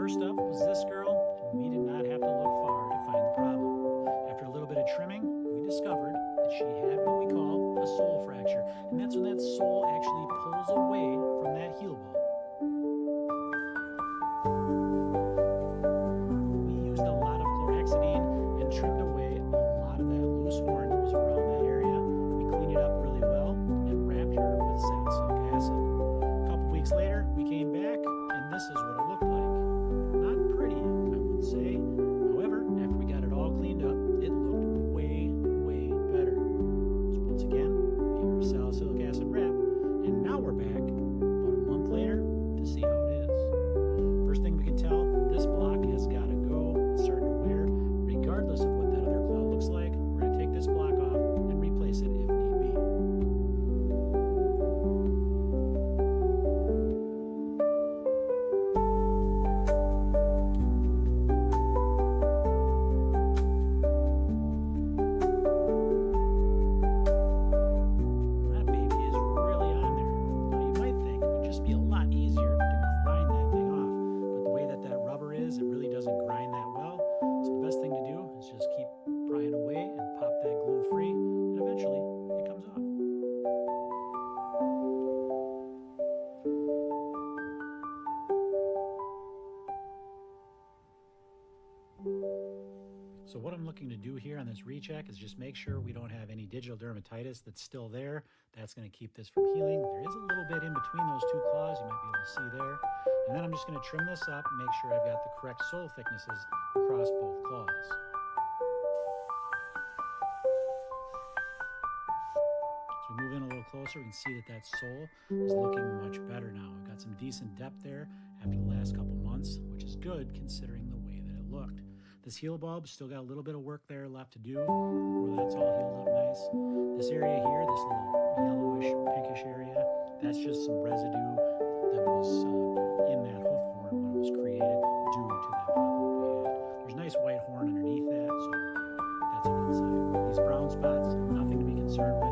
First up was this girl, and we did not have to look far to find the problem. After a little bit of trimming, we discovered that she had what we call a sole fracture, and that's when that sole actually pulls away from that heel ball. We used a lot of chlorhexidine and trimmed away a lot of that loose horn that was around that area. We cleaned it up really well and wrapped her with salicylic acid. A couple weeks later, we came back, and this is what it looked like. Not pretty, I would say. However, after we got it all cleaned up, it looked way, way better. So once again, we gave her a salicylic acid wrap, and now we're back about a month later to see how it is. First thing we can tell, this block has got to go. It's starting to wear. Regardless of what that other claw looks like, we're going to take this block off and replace it if need be. That baby is really on there. Now you might think it would just be a lot easier to grind that thing off, but the way that that rubber is, it really doesn't grind that well. So the best thing to do is just keep prying away and pop that glue free, and eventually it comes off. So what I'm looking to do here on this recheck is just make sure we don't have any digital dermatitis that's still there. That's going to keep this from healing. There is a little bit in between those two claws, you might be able to see there. And then I'm just going to trim this up and make sure I've got the correct sole thicknesses across both claws. So we move in a little closer, we can see that that sole is looking much better now. We've got some decent depth there after the last couple months, which is good considering the way that it looked. This heel bulb still got a little bit of work there left to do before that's all healed up nice. This area here, this little yellowish, pinkish area, that's just some residue that was in that hoof horn when it was created due to that problem we had. There's nice white horn underneath that, so that's a good sign. These brown spots, nothing to be concerned with.